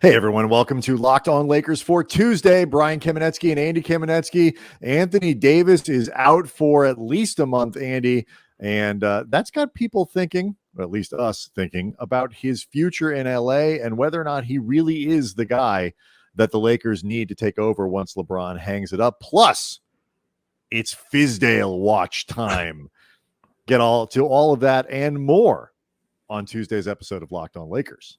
Hey, everyone. Welcome to Locked On Lakers for Tuesday. Brian Kamenetsky and Andy Kamenetsky. Anthony Davis is out for at least a month, Andy. And that's got people thinking, or at least us thinking, about his future in LA and whether or not he really is the guy that the Lakers need to take over once LeBron hangs it up. Plus, it's Fizdale watch time. Get all of that and more on Tuesday's episode of Locked On Lakers.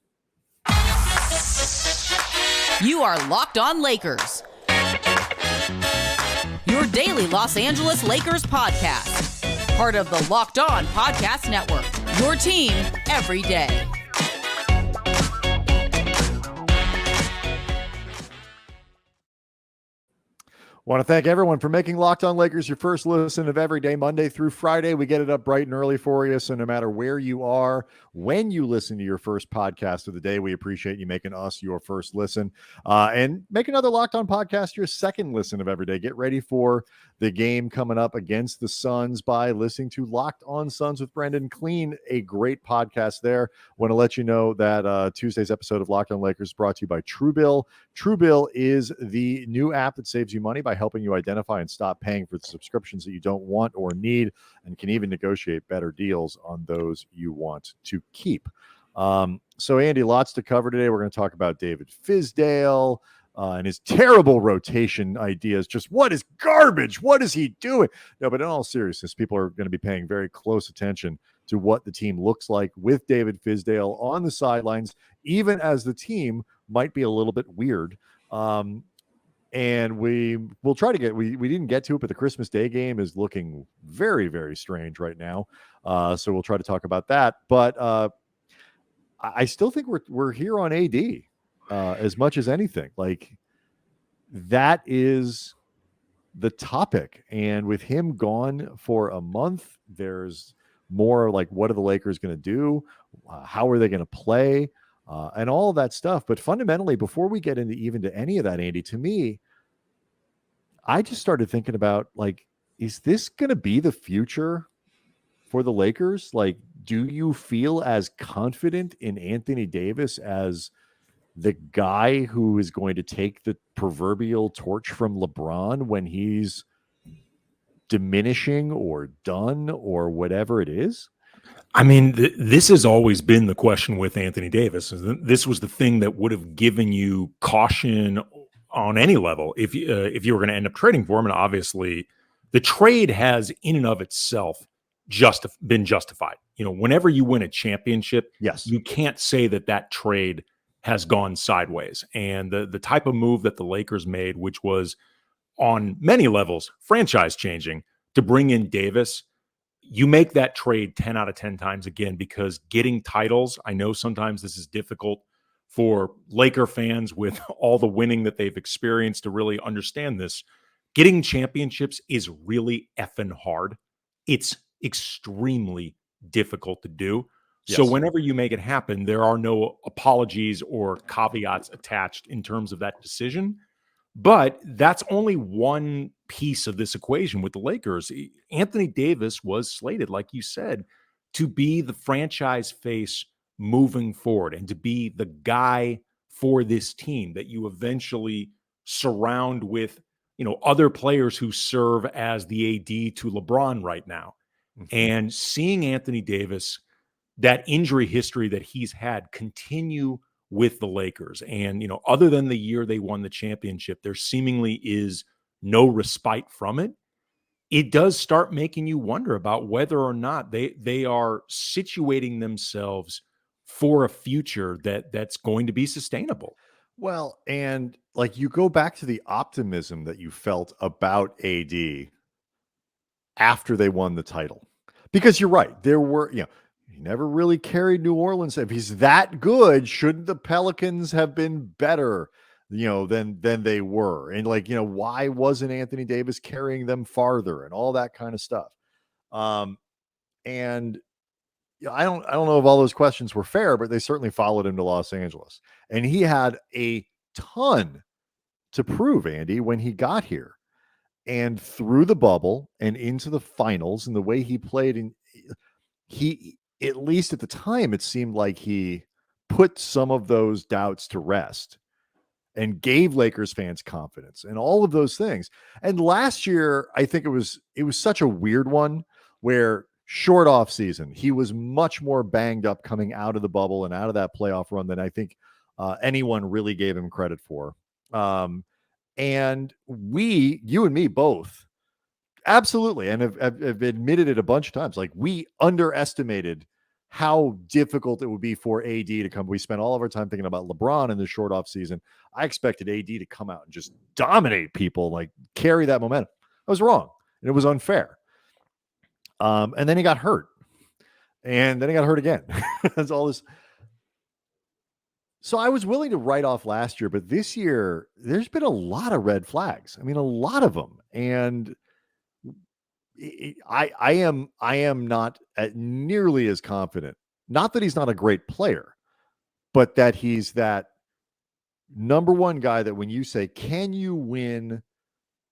You are Locked On Lakers, your daily Los Angeles Lakers podcast. Part of the Locked On Podcast Network, your team every day. Want to thank everyone for making Locked On Lakers your first listen of every day, Monday through Friday. We get it up bright and early for you. So no matter where you are, when you listen to your first podcast of the day, we appreciate you making us your first listen. And make another Locked On podcast your second listen of every day. Get ready for the game coming up against the Suns by listening to Locked On Suns with Brendan Clean, a great podcast there. Want to let you know that Tuesday's episode of Locked On Lakers is brought to you by Truebill. Truebill is the new app that saves you money by helping you identify and stop paying for the subscriptions that you don't want or need, and can even negotiate better deals on those you want to keep. So, Andy, lots to cover today. We're going to talk about David Fizdale and his terrible rotation ideas. Just what is garbage? What is he doing? No, but in all seriousness, people are going to be paying very close attention to what the team looks like with David Fizdale on the sidelines, even as the team might be a little bit weird. And we'll try to get, we didn't get to it, but the Christmas Day game is looking very, very strange right now. So we'll try to talk about that. But I still think we're here on AD as much as anything. Like, that is the topic. And with him gone for a month, there's more like, what are the Lakers going to do? How are they going to play? And all of that stuff. But fundamentally, before we get into any of that, Andy, to me, I just started thinking about, like, is this going to be the future for the Lakers? Like, do you feel as confident in Anthony Davis as the guy who is going to take the proverbial torch from LeBron when he's diminishing or done or whatever it is? I mean, this has always been the question with Anthony Davis. This was the thing that would have given you caution on any level if you were going to end up trading for him. And obviously, the trade has, in and of itself, been justified. You know, whenever you win a championship, yes, you can't say that trade has gone sideways. And the type of move that the Lakers made, which was on many levels franchise changing, to bring in Davis. You make that trade 10 out of 10 times again, because getting titles, I know sometimes this is difficult for Laker fans with all the winning that they've experienced to really understand this. Getting championships is really effing hard. It's extremely difficult to do. Yes. So whenever you make it happen, there are no apologies or caveats attached in terms of that decision. But that's only one piece of this equation with the Lakers. Anthony Davis was slated, like you said, to be the franchise face moving forward and to be the guy for this team that you eventually surround with, you know, other players who serve as the AD to LeBron right now. Mm-hmm. And seeing Anthony Davis, that injury history that he's had, continue with the Lakers. And, you know, other than the year they won the championship, there seemingly is no respite from it. It does start making you wonder about whether or not they are situating themselves for a future that's going to be sustainable. Well, and like, you go back to the optimism that you felt about AD after they won the title, because you're right. There were, you know, he never really carried New Orleans. If he's that good, shouldn't the Pelicans have been better, you know, than they were? And, like, you know, why wasn't Anthony Davis carrying them farther and all that kind of stuff? And you know, I don't know if all those questions were fair, but they certainly followed him to Los Angeles. And he had a ton to prove, Andy, when he got here and through the bubble and into the finals, and the way he played. And he, at least at the time, it seemed like he put some of those doubts to rest and gave Lakers fans confidence and all of those things. And last year, I think it was such a weird one where short off season, he was much more banged up coming out of the bubble and out of that playoff run than I think anyone really gave him credit for. And you and me both, absolutely, and have admitted it a bunch of times. Like, we underestimated how difficult it would be for AD to come. We spent all of our time thinking about LeBron in the short off season. I expected AD to come out and just dominate people, like carry that momentum. I was wrong, and it was unfair. And then he got hurt, and then he got hurt again. That's all this. So I was willing to write off last year, but this year there's been a lot of red flags. I mean, a lot of them, and I am not nearly as confident. Not that he's not a great player, but that he's that number one guy that when you say, can you win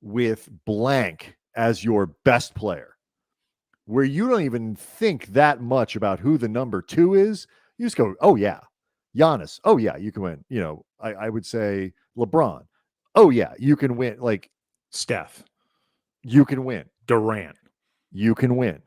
with blank as your best player, where you don't even think that much about who the number two is, you just go, oh yeah, Giannis. Oh yeah, you can win. You know, I would say LeBron. Oh yeah, you can win. Like Steph, you can win. Durant, you can win.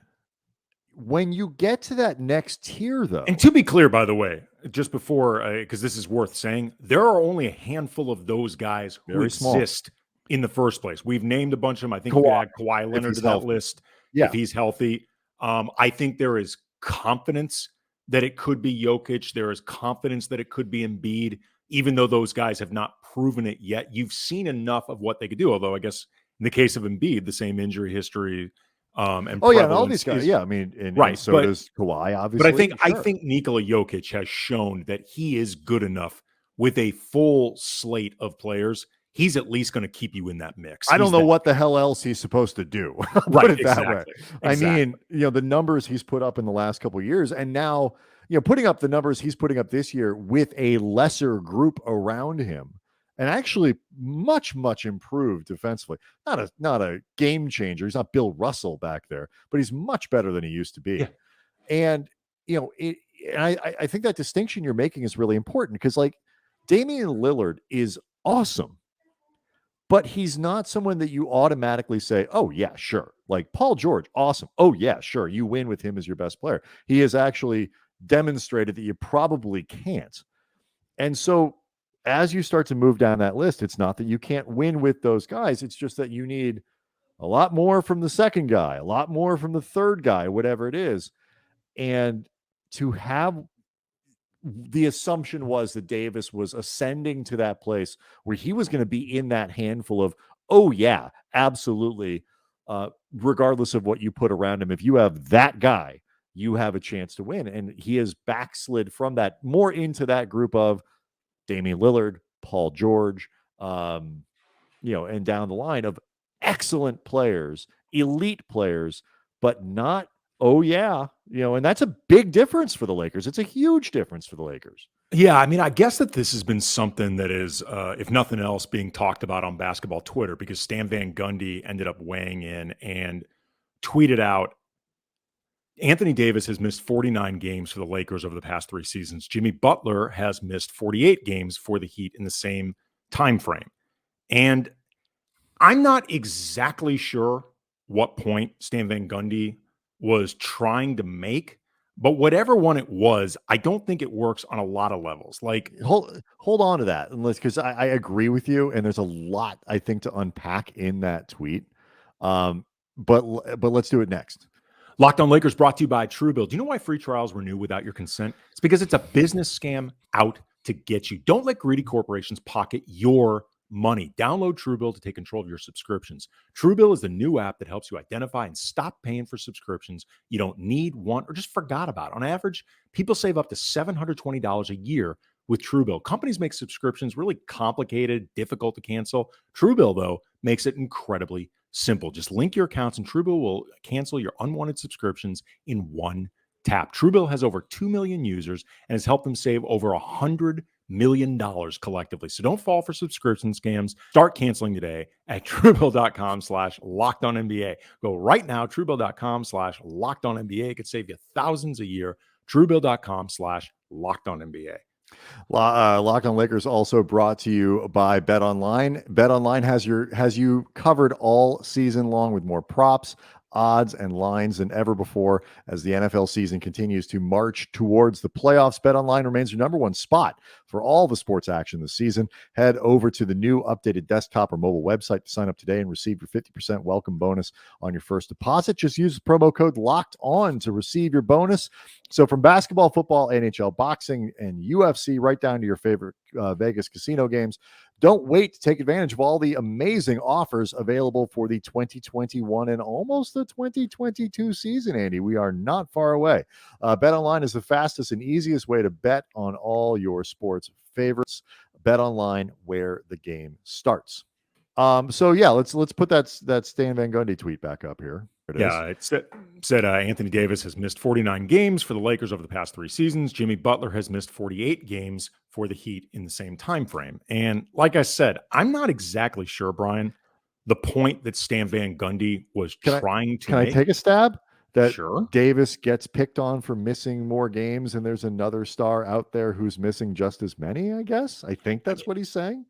When you get to that next tier, though, and to be clear, by the way, just before, because this is worth saying, there are only a handful of those guys who exist in the first place. We've named a bunch of them. I think we add Kawhi Leonard to that list if he's healthy. I think there is confidence that it could be Jokic. There is confidence that it could be Embiid, even though those guys have not proven it yet. You've seen enough of what they could do, although I guess in the case of Embiid, the same injury history and all these guys. I mean, and so does Kawhi, obviously. But I think Nikola Jokic has shown that he is good enough with a full slate of players. He's at least going to keep you in that mix. I don't know what the hell else he's supposed to do. Put it that way. I mean, the numbers he's put up in the last couple of years, and now, putting up the numbers he's putting up this year with a lesser group around him, and actually much, much improved defensively. Not a game changer. He's not Bill Russell back there, but he's much better than he used to be. Yeah. And, I think that distinction you're making is really important because, like, Damian Lillard is awesome, but he's not someone that you automatically say, oh, yeah, sure. Like Paul George, awesome. Oh, yeah, sure. You win with him as your best player. He has actually demonstrated that you probably can't. And so as you start to move down that list, it's not that you can't win with those guys. It's just that you need a lot more from the second guy, a lot more from the third guy, whatever it is. And to have the assumption was that Davis was ascending to that place where he was going to be in that handful of, oh yeah, absolutely. Regardless of what you put around him, if you have that guy, you have a chance to win. And he has backslid from that more into that group of Damian Lillard, Paul George, and down the line of excellent players, elite players, but not, oh yeah, and that's a big difference for the Lakers. It's a huge difference for the Lakers. Yeah, I mean, I guess that this has been something that is, if nothing else, being talked about on basketball Twitter because Stan Van Gundy ended up weighing in and tweeted out, Anthony Davis has missed 49 games for the Lakers over the past 3 seasons. Jimmy Butler has missed 48 games for the Heat in the same time frame. And I'm not exactly sure what point Stan Van Gundy was trying to make, but whatever one it was, I don't think it works on a lot of levels. Like, hold on to that, because I agree with you, and there's a lot I think to unpack in that tweet. But let's do it next. Locked On Lakers brought to you by Truebill. Do you know why free trials renew without your consent? It's because it's a business scam out to get you. Don't let greedy corporations pocket your money. Download Truebill to take control of your subscriptions. Truebill is the new app that helps you identify and stop paying for subscriptions you don't need, want, or just forgot about. On average, people save up to $720 a year with Truebill. Companies make subscriptions really complicated, difficult to cancel. Truebill, though, makes it incredibly simple. Just link your accounts and Truebill will cancel your unwanted subscriptions in one tap. Truebill has over 2 million users and has helped them save over $100 million collectively. So don't fall for subscription scams. Start canceling today at Truebill.com/LockedOnNBA. Go right now, Truebill.com/LockedOnNBA. It could save you thousands a year. Truebill.com/LockedOnNBA. Locked on Lakers also brought to you by Bet Online. Bet Online has you covered all season long with more props, odds, and lines than ever before as the NFL season continues to march towards the playoffs. Bet Online remains your number one spot for all the sports action this season. Head over to the new updated desktop or mobile website to sign up today and receive your 50% welcome bonus on your first deposit. Just use the promo code Locked On to receive your bonus. So from basketball, football, NHL, boxing, and UFC, right down to your favorite Vegas casino games, don't wait to take advantage of all the amazing offers available for the 2021 and almost the 2022 season, Andy. We are not far away. BetOnline is the fastest and easiest way to bet on all your sports favorites. BetOnline, where the game starts. So yeah, let's put that Stan Van Gundy tweet back up here. It said Anthony Davis has missed 49 games for the Lakers over the past 3 seasons. Jimmy Butler has missed 48 games for the Heat in the same time frame. And like I said, I'm not exactly sure, Brian, the point that Stan Van Gundy was trying to make. Can I take a stab? That Sure. Davis gets picked on for missing more games, and there's another star out there who's missing just as many, I guess. I think that's what he's saying.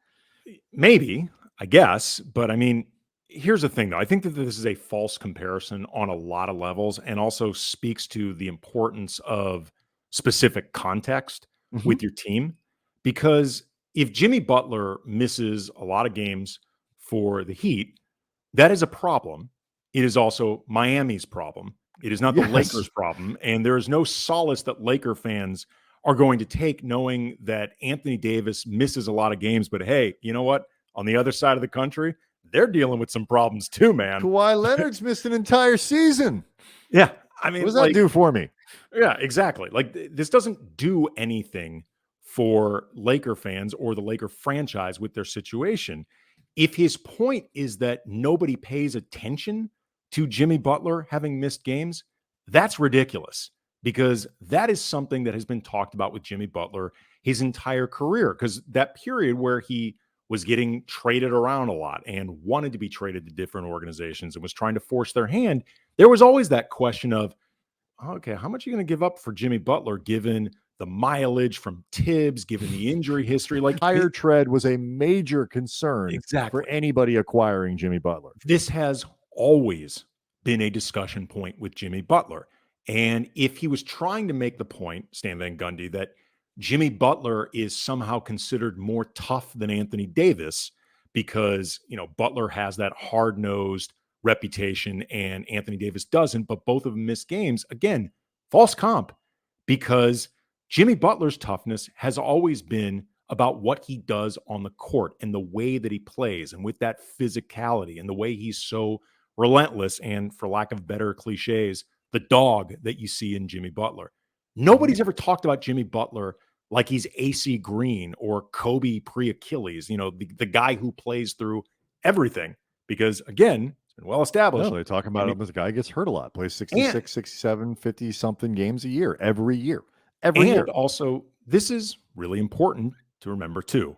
Maybe, I guess. But I mean, here's the thing, though. I think that this is a false comparison on a lot of levels and also speaks to the importance of specific context with your team. Because if Jimmy Butler misses a lot of games for the Heat, that is a problem. It is also Miami's problem. It is not the Lakers' problem. And there is no solace that Laker fans are going to take knowing that Anthony Davis misses a lot of games. But hey, you know what? On the other side of the country, they're dealing with some problems too, man. Kawhi Leonard's missed an entire season. Yeah. I mean, what does that do for me? Yeah, exactly. Like, this doesn't do anything for Laker fans or the Laker franchise with their situation. If his point is that nobody pays attention to Jimmy Butler having missed games, that's ridiculous, because that is something that has been talked about with Jimmy Butler his entire career. Because that period where he was getting traded around a lot and wanted to be traded to different organizations and was trying to force their hand, there was always that question of, okay, how much are you going to give up for Jimmy Butler given the mileage from Tibbs, given the injury history? Like, tire tread was a major concern for anybody acquiring Jimmy Butler. This has always been a discussion point with Jimmy Butler. And if he was trying to make the point, Stan Van Gundy, that Jimmy Butler is somehow considered more tough than Anthony Davis because, you know, Butler has that hard-nosed reputation and Anthony Davis doesn't, but both of them miss games. Again, false comp, because Jimmy Butler's toughness has always been about what he does on the court and the way that he plays, and with that physicality and the way he's so relentless and, for lack of better cliches, the dog that you see in Jimmy Butler. Nobody's ever talked about Jimmy Butler like he's AC Green or Kobe pre-Achilles, you know, the guy who plays through everything, because again, it's been well established. No, they're talking about him as a guy who gets hurt a lot, plays 66, 67, 50 something games a year, every year. And also, this is really important to remember too.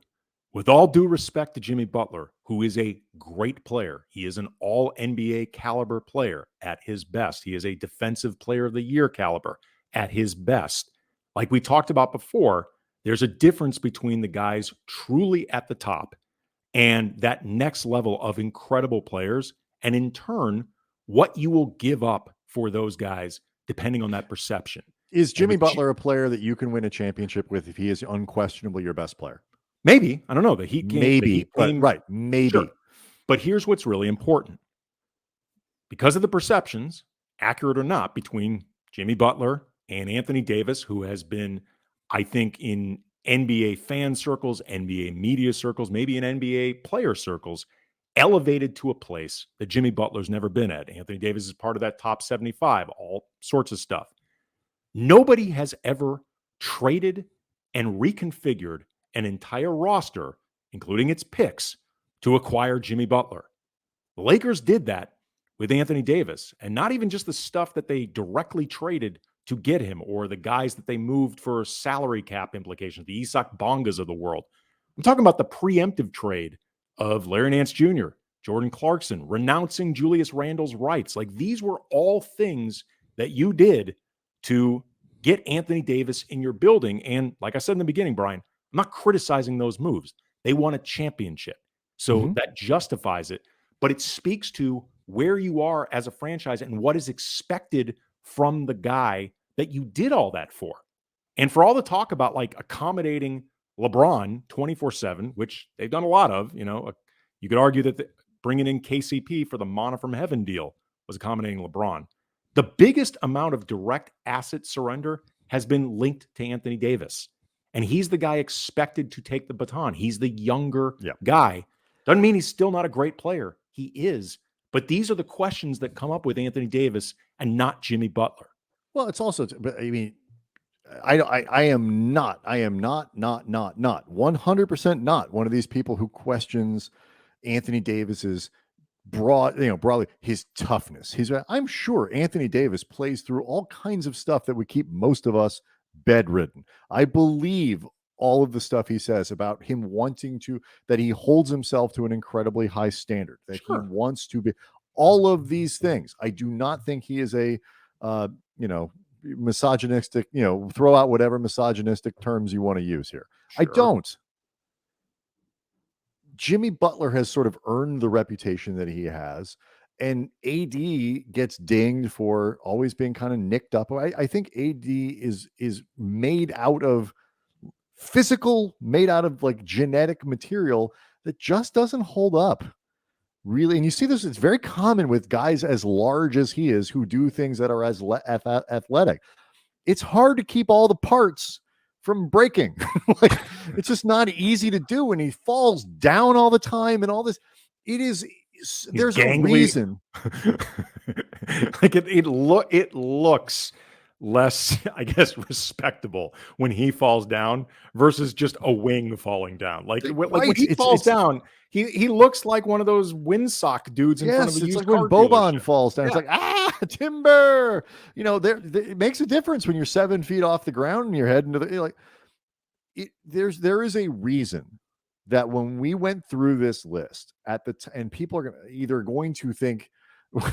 With all due respect to Jimmy Butler, who is a great player, he is an all NBA caliber player at his best. He is a defensive player of the year caliber at his best. Like we talked about before, there's a difference between the guys truly at the top and that next level of incredible players, and in turn, what you will give up for those guys depending on that perception. Is Jimmy Butler a player that you can win a championship with if he is unquestionably your best player? Maybe. I don't know. The Heat game. Maybe. Maybe. Sure. But here's what's really important. Because of the perceptions, accurate or not, between Jimmy Butler and Anthony Davis, who has been, I think, in NBA fan circles, NBA media circles, maybe in NBA player circles, elevated to a place that Jimmy Butler's never been at. Anthony Davis is part of that top 75, all sorts of stuff. Nobody has ever traded and reconfigured an entire roster, including its picks, to acquire Jimmy Butler. The Lakers did that with Anthony Davis, and not even just the stuff that they directly traded to get him or the guys that they moved for salary cap implications, the Isak Bongas of the world. I'm talking about the preemptive trade of Larry Nance Jr., Jordan Clarkson, renouncing Julius Randle's rights. Like, these were all things that you did to get Anthony Davis in your building. And like I said in the beginning, Brian, I'm not criticizing those moves. They won a championship. So that justifies it. But it speaks to where you are as a franchise and what is expected from the guy that you did all that for. And for all the talk about like accommodating LeBron 24/7, which they've done a lot of, you could argue that bringing in KCP for the Mana from Heaven deal was accommodating LeBron. The biggest amount of direct asset surrender has been linked to Anthony Davis. And he's the guy expected to take the baton. He's the younger guy. Doesn't mean he's still not a great player. He is. But these are the questions that come up with Anthony Davis and not Jimmy Butler. Well, it's also, but I mean, I am not 100% not one of these people who questions Anthony Davis's broadly his toughness. I'm sure Anthony Davis plays through all kinds of stuff that would keep most of us bedridden. I believe all of the stuff he says about him wanting to, that he holds himself to an incredibly high standard, that he wants to be all of these things. I do not think he is a, misogynistic, throw out whatever misogynistic terms you want to use here. Sure. I don't. Jimmy Butler has sort of earned the reputation that he has, and AD gets dinged for always being kind of nicked up. I think AD is made out of like genetic material that just doesn't hold up. Really, and you see this, it's very common with guys as large as he is who do things that are as athletic. It's hard to keep all the parts from breaking. Like, it's just not easy to do, and he falls down all the time and all this. There's gangly. A reason. Like it looks less, I guess, respectable when he falls down versus just a wing falling down. Like when he falls down, he looks like one of those windsock dudes in front of a used like when Boban falls down. Yeah. It's like, timber. It makes a difference when you're 7 feet off the ground and you're heading to the there is a reason that when we went through this list and people are either going to think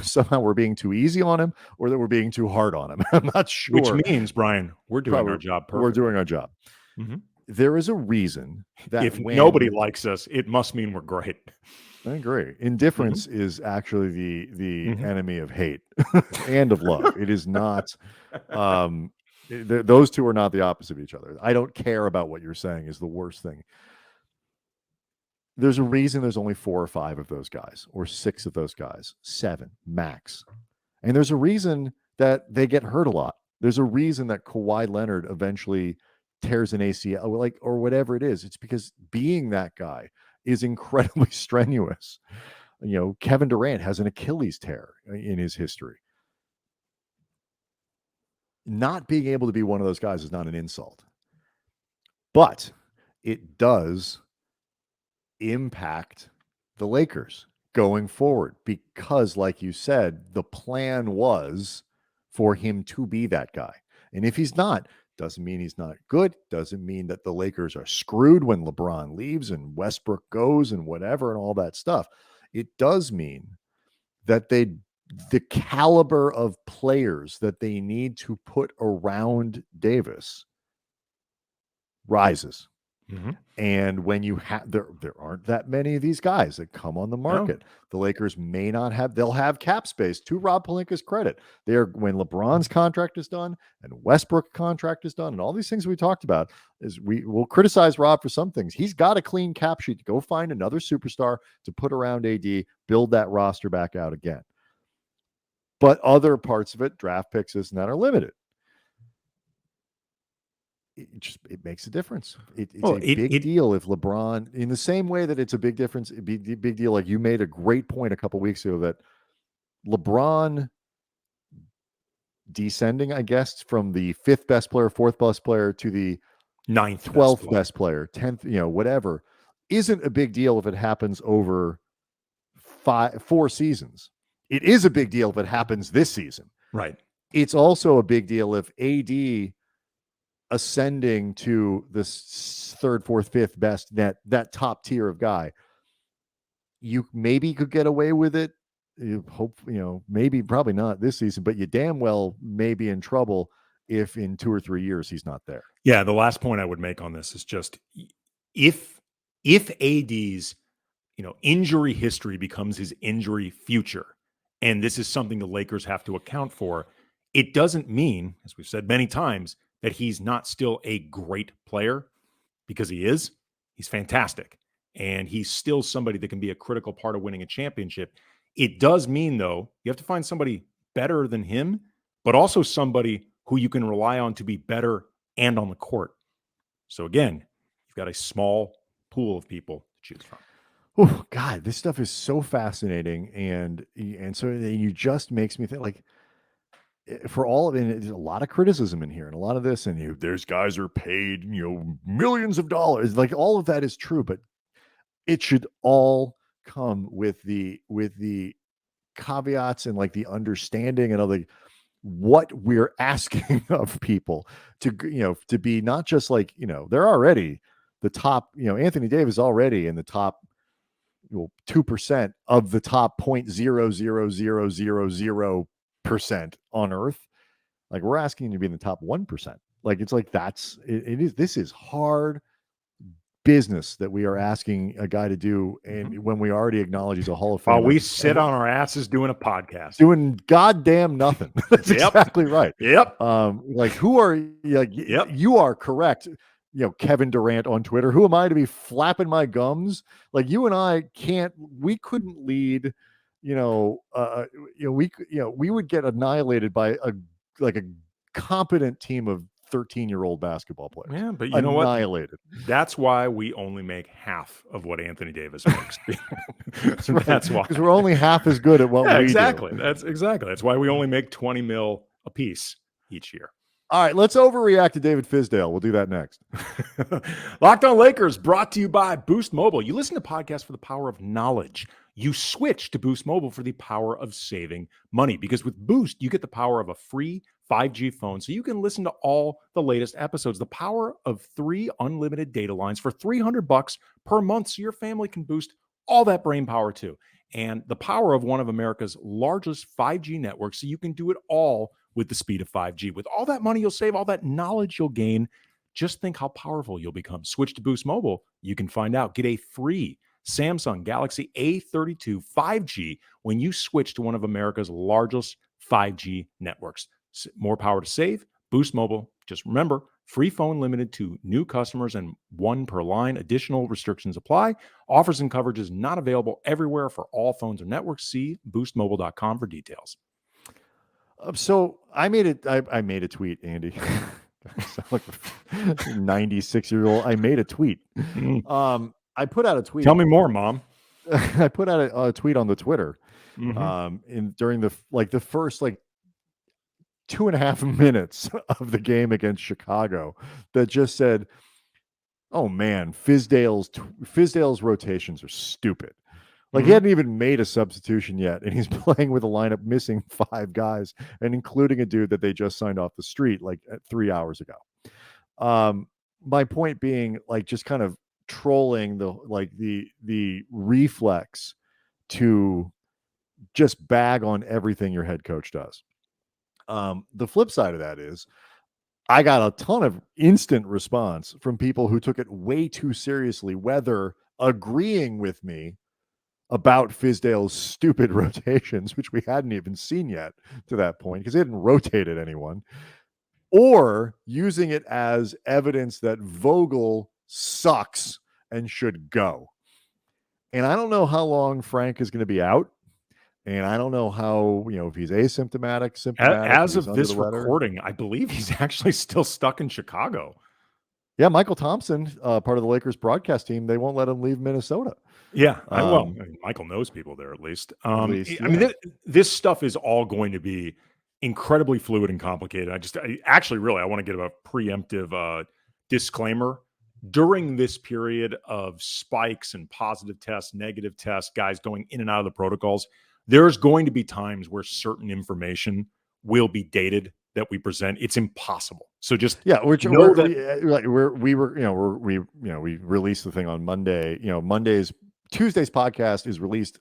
somehow we're being too easy on him or that we're being too hard on him. I'm not sure. Which means, Brian, we're doing our job perfect. We're doing our job. Mm-hmm. There is a reason that if nobody likes us, it must mean we're great. I agree. Indifference is actually the enemy of hate and of love. It is not. Those two are not the opposite of each other. I don't care about what you're saying is the worst thing. There's a reason there's only 4 or 5 of those guys, or 6 of those guys, 7 max. And there's a reason that they get hurt a lot. There's a reason that Kawhi Leonard eventually tears an ACL, or whatever it is. It's because being that guy is incredibly strenuous. Kevin Durant has an Achilles tear in his history. Not being able to be one of those guys is not an insult, but it does impact the Lakers going forward because, like you said, the plan was for him to be that guy. And if he's not, doesn't mean he's not good. Doesn't mean that the Lakers are screwed when LeBron leaves and Westbrook goes and whatever and all that stuff. It does mean that the caliber of players that they need to put around Davis rises. Mm-hmm. And when you have there aren't that many of these guys that come on the market. No. The Lakers may not have, they'll have cap space. To Rob Pelinka's credit, when LeBron's contract is done and Westbrook's contract is done and all these things we talked about, is we will criticize Rob for some things. He's got a clean cap sheet to go find another superstar to put around AD, build that roster back out again. But other parts of it, draft picks, this and that, are limited. It makes a difference. It's a big deal if LeBron, in the same way that it's a big difference, it'd be a big deal. Like you made a great point a couple weeks ago that LeBron descending, I guess, from the 5th best player, 4th best player to the 9th, 12th best player, 10th, whatever, isn't a big deal if it happens over 4 seasons. It is a big deal if it happens this season. Right. It's also a big deal if AD ascending to this 3rd, 4th, 5th best that top tier of guy, you maybe could get away with it. You hope, maybe probably not this season, but you damn well may be in trouble if in 2 or 3 years he's not there. Yeah, the last point I would make on this is just if AD's injury history becomes his injury future, and this is something the Lakers have to account for, it doesn't mean, as we've said many times, that he's not still a great player, because he is. He's fantastic. And he's still somebody that can be a critical part of winning a championship. It does mean, though, you have to find somebody better than him, but also somebody who you can rely on to be better and on the court. So again, you've got a small pool of people to choose from. Oh God, this stuff is so fascinating, and so you just makes me think, like, for all of it, there's a lot of criticism in here, and a lot of this, and there's guys are paid millions of dollars. Like, all of that is true, but it should all come with the caveats and like the understanding and all the what we're asking of people to be not just like they're already the top. Anthony Davis already in the top 2% of the top 0.00000% on earth. Like, we're asking you to be in the top 1%. Like, it's like this is hard business that we are asking a guy to do, and when we already acknowledge he's a Hall of Famer. While we sit on our asses doing a podcast, doing goddamn nothing. That's exactly right. Yep. Like, who are Yep. You are correct. Kevin Durant on Twitter. Who am I to be flapping my gums? Like, you and I we couldn't lead. We would get annihilated by a competent team of 13-year-old basketball players. Yeah, but you know what? Annihilated. That's why we only make half of what Anthony Davis makes. That's right. That's why. Because we're only half as good at what we exactly. do. That's why we only make $20 million a piece each year. All right, let's overreact to David Fizdale. We'll do that next. Locked On Lakers, brought to you by Boost Mobile. You listen to podcasts for the power of knowledge. You switch to Boost Mobile for the power of saving money, because with Boost, you get the power of a free 5G phone so you can listen to all the latest episodes. The power of 3 unlimited data lines for $300 per month so your family can boost all that brain power too. And the power of one of America's largest 5G networks so you can do it all with the speed of 5G. With all that money you'll save, all that knowledge you'll gain, just think how powerful you'll become. Switch to Boost Mobile. You can find out. Get a free Samsung Galaxy A32 5G when you switch to one of America's largest 5G networks. More power to save. Boost Mobile. Just remember, free phone limited to new customers and 1 per line. Additional restrictions apply. Offers and coverages not available everywhere for all phones or networks. See boostmobile.com for details. So I made it. I made a tweet, Andy. I sound like a 96-year-old. I made a tweet. I put out a tweet. Tell me more, Mom. I put out a tweet on the Twitter. During the first 2.5 minutes of the game against Chicago, that just said, "Oh man, Fizdale's rotations are stupid." Like, he hadn't even made a substitution yet, and he's playing with a lineup missing 5 guys, and including a dude that they just signed off the street 3 hours ago. My point being, just kind of trolling the reflex to just bag on everything your head coach does. The flip side of that is, I got a ton of instant response from people who took it way too seriously, whether agreeing with me about Fizdale's stupid rotations, which we hadn't even seen yet to that point because he hadn't rotated anyone, or using it as evidence that Vogel sucks and should go. And I don't know how long Frank is going to be out. And I don't know how, if he's asymptomatic, symptomatic. As of this recording, I believe he's actually still stuck in Chicago. Yeah, Michael Thompson, part of the Lakers broadcast team, they won't let him leave Minnesota. Yeah, Michael knows people there at least. I mean, this stuff is all going to be incredibly fluid and complicated. I want to give a preemptive disclaimer. During this period of spikes and positive tests, negative tests, guys going in and out of the protocols, there's going to be times where certain information will be dated that we present. It's impossible. So just we released the thing on Monday. Tuesday's podcast is released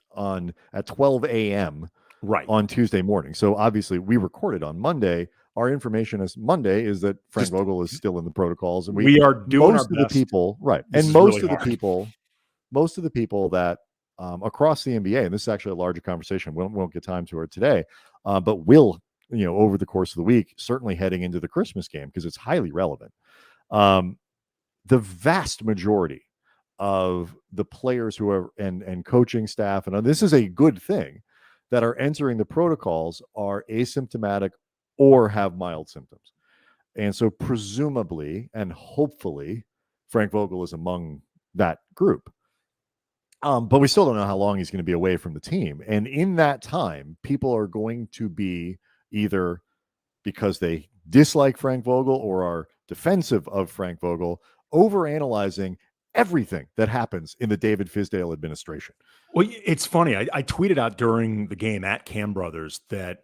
at 12 a.m. right on Tuesday morning. So obviously we recorded on Monday. our information as Monday is that Frank Vogel is still in the protocols, and we are doing our most of best. the people, right? This And is most really of the hard. people that across the NBA, and this is actually a larger conversation. We won't get time to it today, but will, over the course of the week, certainly heading into the Christmas game, because it's highly relevant. The vast majority of the players who are and coaching staff, and this is a good thing, that are entering the protocols are asymptomatic or have mild symptoms. And so presumably and hopefully Frank Vogel is among that group. But we still don't know how long he's going to be away from the team. And in that time, people are going to be either because they dislike Frank Vogel or are defensive of Frank Vogel, overanalyzing everything that happens in the David Fizdale administration. Well, it's funny. I tweeted out during the game at Cam Brothers that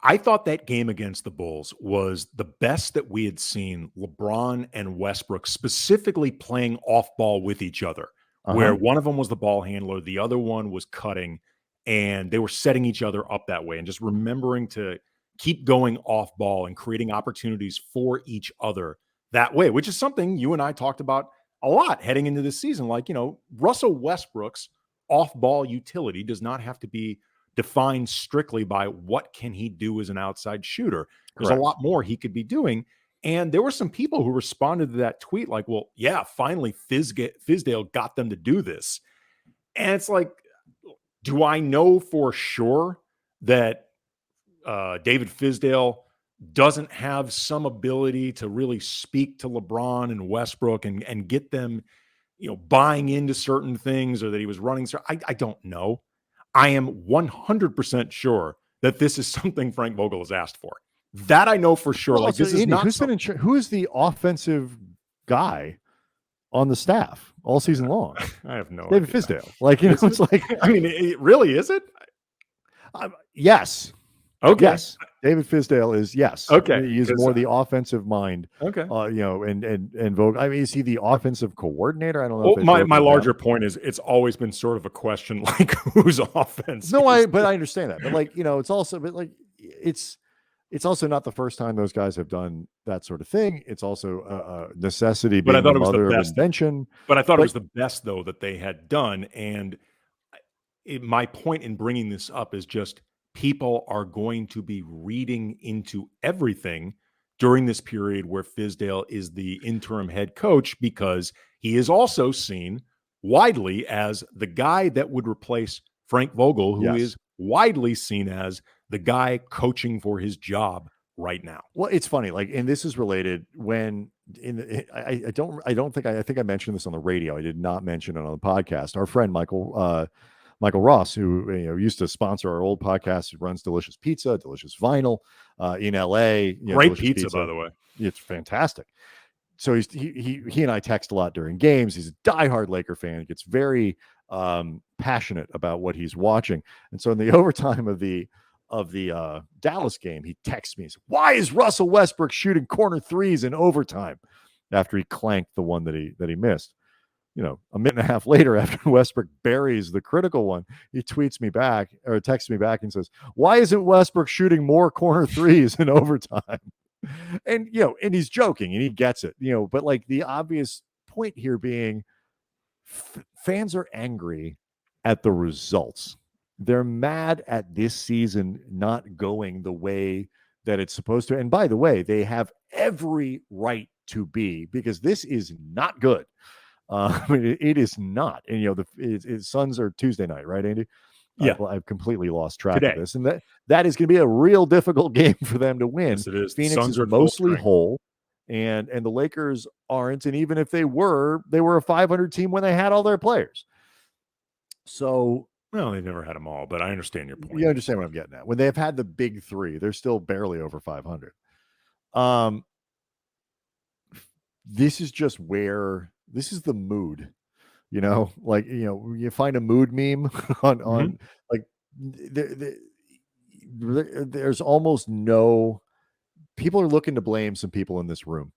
I thought that game against the Bulls was the best that we had seen LeBron and Westbrook specifically playing off ball with each other, where one of them was the ball handler, the other one was cutting, and they were setting each other up that way, and just remembering to keep going off ball and creating opportunities for each other that way, which is something you and I talked about a lot heading into this season. Like, Russell Westbrook's off-ball utility does not have to be defined strictly by what can he do as an outside shooter. There's a lot more he could be doing. And there were some people who responded to that tweet like, well, yeah, finally Fizdale got them to do this. And it's like, do I know for sure that David Fizdale doesn't have some ability to really speak to LeBron and Westbrook and get them, buying into certain things, or that he was running? I don't know. I am 100% sure that this is something Frank Vogel has asked for. That I know for sure. Well, like, this is not who is the offensive guy on the staff all season long? I have no David idea. Fizdale. Like, it's like, I mean, it really is it? Yes. Okay. Yes. David Fizdale is, yes. Okay. He's more the offensive mind. Okay. And Vogel. I mean, is he the offensive coordinator? I don't know. Well, my larger point is it's always been sort of a question, like, whose offense? No, I understand that. But like, it's also, it's also not the first time those guys have done that sort of thing. It's also a necessity being the mother of invention. But I thought it was the best, though, that they had done. And my point in bringing this up is just, people are going to be reading into everything during this period where Fizdale is the interim head coach, because he is also seen widely as the guy that would replace Frank Vogel, who is widely seen as the guy coaching for his job right now. Well, it's funny, like, and this is related when I think I mentioned this on the radio. I did not mention it on the podcast. Our friend Michael Ross, who used to sponsor our old podcast, runs Delicious Pizza, Delicious Vinyl in LA. Great pizza, by the way. It's fantastic. So he and I text a lot during games. He's a diehard Laker fan. He gets very passionate about what he's watching. And so in the overtime of the Dallas game, he texts me. He says, "Why is Russell Westbrook shooting corner threes in overtime?" After he clanked the one that he missed. A minute and a half later, after Westbrook buries the critical one, he tweets me back or texts me back and says, "Why isn't Westbrook shooting more corner threes in overtime?" And, and he's joking and he gets it, but like the obvious point here being fans are angry at the results. They're mad at this season not going the way that it's supposed to. And by the way, they have every right to be, because this is not good. I mean, it is not. And, the Suns are Tuesday night, right, Andy? Yeah. I've completely lost track of this. And that is going to be a real difficult game for them to win. Yes, it is. Phoenix Suns is are mostly whole, and the Lakers aren't. And even if they were a 500 team when they had all their players. So, well, they've never had them all, but I understand your point. You understand what I'm getting at. When they've had the big three, they're still barely over 500. This is just where this is the mood, like, you find a mood meme on like there's almost no people are looking to blame some people in this room.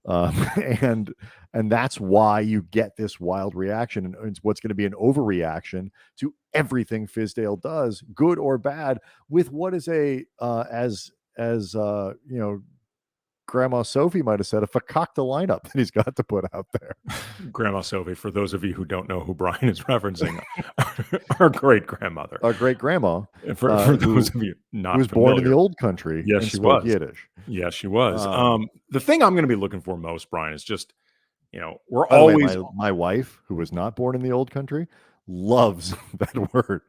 And that's why you get this wild reaction, and it's what's going to be an overreaction to everything Fizdale does, good or bad, with what is as as Grandma Sophie might have said, a fakakta lineup that he's got to put out there. Grandma Sophie, for those of you who don't know who Brian is referencing, our great grandmother, Our great grandma, for those of you not who was familiar. born in the old country, Yes, and she spoke was. Yiddish. Yes, she was. The thing I'm going to be looking for most, Brian, is just, we're By the way, always my wife, who was not born in the old country, loves that word,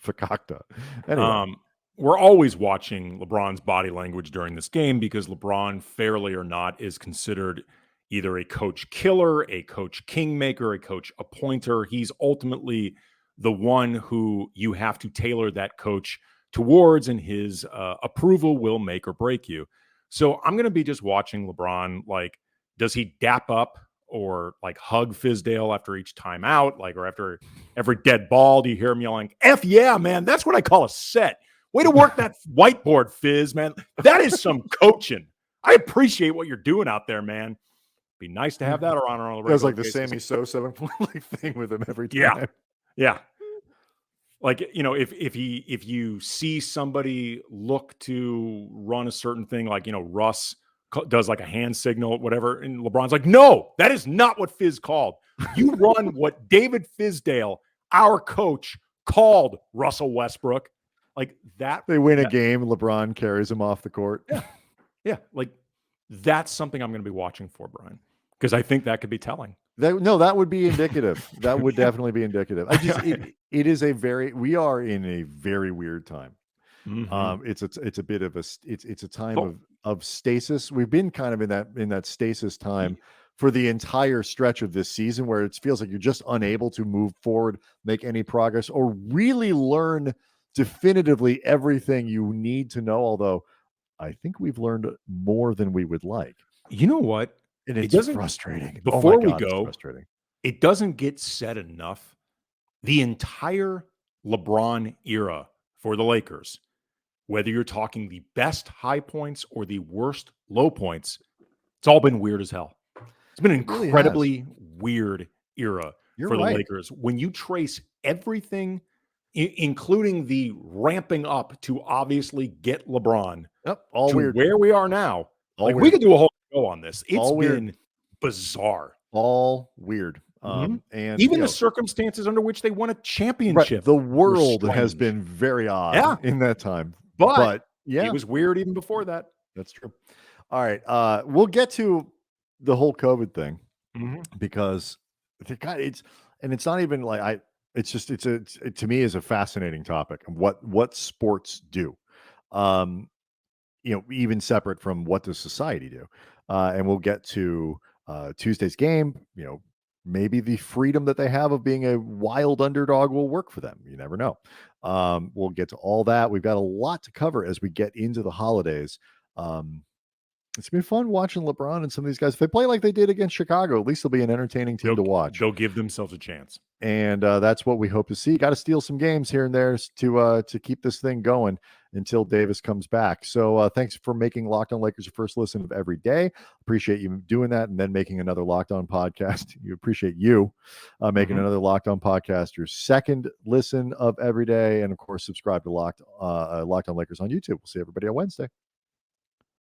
fakakta. Anyway. We're always watching LeBron's body language during this game because LeBron, fairly or not, is considered either a coach killer, a coach kingmaker, a coach appointer. He's ultimately the one who you have to tailor that coach towards, and his approval will make or break you. So I'm going to be just watching LeBron. Like, does he dap up or like hug Fizdale after each timeout? Like, or after every dead ball, do you hear him yelling, F yeah, man, that's what I call a set. Way to work that whiteboard, Fizz, man. That is some coaching. I appreciate what you're doing out there, man. Be nice to have that around on the regular. It was like the basis. Sammy Sosa 7-point thing with him every time. Yeah. Like, if you see somebody look to run a certain thing, like, Russ does like a hand signal, whatever, and LeBron's like, no, that is not what Fizz called. You run what David Fizdale, our coach, called Russell Westbrook. Like that. They win a game, LeBron carries him off the court. Yeah. Like that's something I'm going to be watching for, Brian, because I think that could be telling. That would be indicative. That would definitely be indicative. We are in a very weird time. Mm-hmm. It's a bit of it's a time of stasis. We've been kind of in that stasis time for the entire stretch of this season, where it feels like you're just unable to move forward, make any progress, or really learn definitively everything you need to know. Although I think we've learned more than we would like. You know what? And it's frustrating. Before we it's go, frustrating. It doesn't get said enough. The entire LeBron era for the Lakers, whether you're talking the best high points or the worst low points, it's all been weird as hell. It's been an incredibly weird era for the Lakers. When you trace everything, including the ramping up to obviously get LeBron all weird. Where we are now, we could do a whole show on this. It's been bizarre. All weird. And even the circumstances under which they won a championship. Right. The world has been very odd in that time. But it was weird even before that. That's true. All right. We'll get to the whole COVID thing because it's not even like it to me is a fascinating topic of what sports do. Even separate from what does society do. And we'll get to Tuesday's game. Maybe the freedom that they have of being a wild underdog will work for them. You never know. We'll get to all that. We've got a lot to cover as we get into the holidays. It's been fun watching LeBron and some of these guys. If they play like they did against Chicago, at least they'll be an entertaining team to watch. They'll give themselves a chance. And that's what we hope to see. Got to steal some games here and there to keep this thing going until Davis comes back. So thanks for making Locked On Lakers your first listen of every day. Appreciate you doing that and then making another Locked On podcast. You appreciate you making another Locked On podcast your second listen of every day. And of course, subscribe to Locked On Lakers on YouTube. We'll see everybody on Wednesday.